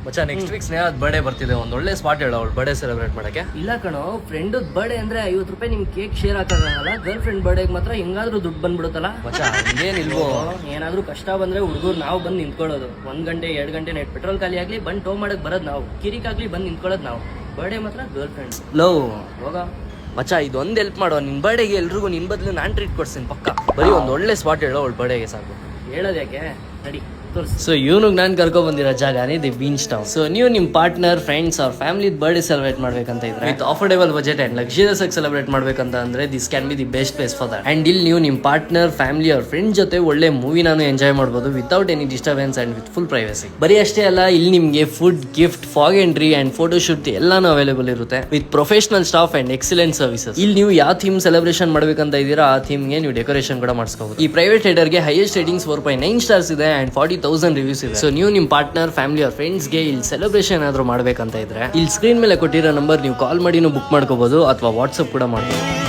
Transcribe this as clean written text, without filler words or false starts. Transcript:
ಮಚ್ಚ next week ಸ್ನೇಹ birthday ಬರ್ತಿದೆ, ಒಂದ್ ಒಳ್ಳೆ ಸ್ಪಾಟ್ ಹೇಳ ಅವಳು ಬರ್ಡೇ ಸೆಲೆಬ್ರೇಟ್ ಮಾಡಕ್ಕೆ. ಇಲ್ಲ ಕಣೋ, ಫ್ರೆಂಡ್ ಬರ್ಡೇ ಅಂದ್ರೆ 50 ರೂಪಾಯಿ ನಿಮ್ ಕೇಕ್ ಶೇರ್ ಹಾಕೋಲ್ಲ, ಗರ್ಲ್ ಫ್ರೆಂಡ್ ಬರ್ಡೇಗೆ ಮಾತ್ರ ಹೆಂಗಾದ್ರೂ ದುಡ್ಡು ಬಂದ್ಬಿಡುತ್ತಲ್ಲ. ಮಚ್ಚ ಏನಿಲ್ವೋ, ಏನಾದ್ರೂ ಕಷ್ಟ ಬಂದ್ರೆ ಹುಡುಗರು ನಾವು ಬಂದು ನಿಂತ್ಕೊಳ್ಳೋದು. 1 ಗಂಟೆ 2 ಗಂಟೆ ನೆಟ್ ಪೆಟ್ರೋಲ್ ಖಾಲಿ ಆಗ್ಲಿ ಬಂದು ಟೋ ಮಾಡಕ್ ಬರೋದು ನಾವು, ಕಿರಿಕಾಗ್ಲಿ ಬಂದು ನಿಂತ್ಕೊಳ್ಳೋದು ನಾವು. ಬರ್ಡೇ ಮಾತ್ರ ಗರ್ಲ್ ಫ್ರೆಂಡ್. ಲವ್ ಹೋಗ ಮಚ್ಚ, ಇದೊಂದು ಹೆಲ್ಪ್ ಮಾಡೋ, ನಿನ್ ಬರ್ಡೇಗೆ ಎಲ್ರಿಗೂ ನಿನ್ ಬದಲು ನಾನ್ ಟ್ರೀಟ್ ಕೊಡ್ತೀನಿ ಪಕ್ಕ. ಬರೀ ಒಂದ್ ಒಳ್ಳೆ ಸ್ಪಾಟ್ ಹೇಳೋ ಅವಳು ಬರ್ಡೇಗೆ ಸಾಕು. ಹೇಳೋದು ಯಾಕೆ, ನಡಿ. ಸೊ ಇವ್ನಿಗೆ ನಾನು ಕರ್ಕೊ ಬಂದಿರೋ ಜಾಗನೇ ದಿ ಬೀಚ್ ಟೌನ್. ಸೊ ನೀವು ನಿಮ್ಮ ಪಾರ್ಟ್ನರ್, ಫ್ರೆಂಡ್ಸ್ ಅವ್ರ ಫ್ಯಾಮಿಲಿ ಬರ್ಡೇ ಸೆಲೆಬ್ರೇಟ್ ಮಾಡ್ಬೇಕಂತ ಇದ್ರೆ with affordable budget and luxurious ಆಗಿ ಸೆಲೆಬ್ರೇಟ್ ಮಾಡ್ಬೇಕಂತ ಅಂದ್ರೆ this can be the best place for that. And ಇಲ್ಲಿ ನೀವು ನಿಮ್ಮ ಪಾರ್ಟ್ನರ್, ಫ್ಯಾಮಿಲಿ ಅವ್ರ ಫ್ರೆಂಡ್ ಜೊತೆ ಒಳ್ಳೆ ಮೂವಿನಾನು ಎಂಜಾಯ್ ಮಾಡಬಹುದು without any disturbance and with full privacy. ಬರೀ ಅಷ್ಟೇ ಅಲ್ಲ, ಇಲ್ಲಿ ನಿಮಗೆ food, gift, fog entry and photo shoot ಎಲ್ಲಾನು ಅವೈಲೇಬಲ್ ಇರುತ್ತೆ with professional staff and excellent services. ಇಲ್ಲಿ ನೀವು ಯಾವ ಥೀಮ್ ಸೆಲೆಬ್ರೇಷನ್ ಮಾಡ್ಬೇಕಂತ ಇದೀರಾ ಆ ಥೀಮ್ಗೆ ನೀವು ಡೆಕೋರೇಷನ್ ಕೂಡ ಮಾಡಿಸ್ಕೋಬಹುದು. ಈ ಪ್ರೈವೇಟ್ ರೈಡರ್ಗೆ ಹೈಯೆಸ್ಟ್ ರೇಟಿಂಗ್ಸ್ 4.9 ಸ್ಟಾರ್ಸ್ ಇದೆ ಅಂಡ್ 40,000 ರಿವ್ಯೂಸ್ ಇದೆ. ಸೊ ನೀವು ನಿಮ್ಮ ಪಾರ್ಟ್ನರ್, ಫ್ಯಾಮಿಲಿ ಅವ್ರ ಫ್ರೆಂಡ್ಸ್ಗೆ ಇಲ್ಲಿ ಸೆಲೆಬ್ರೇಷನ್ ಏನಾದ್ರು ಮಾಡ್ಬೇಕಂತ ಇದ್ರೆ ಇಲ್ಲಿ ಸ್ಕ್ರೀನ್ ಮೇಲೆ ಕೊಟ್ಟಿರೋ ನಂಬರ್ ನೀವು ಕಾಲ್ ಮಾಡಿನೂ ಬುಕ್ ಮಾಡ್ಕೋಬಹುದು ಅಥವಾ ವಾಟ್ಸ್ಆಪ್ ಕೂಡ ಮಾಡ್ಬೋದು.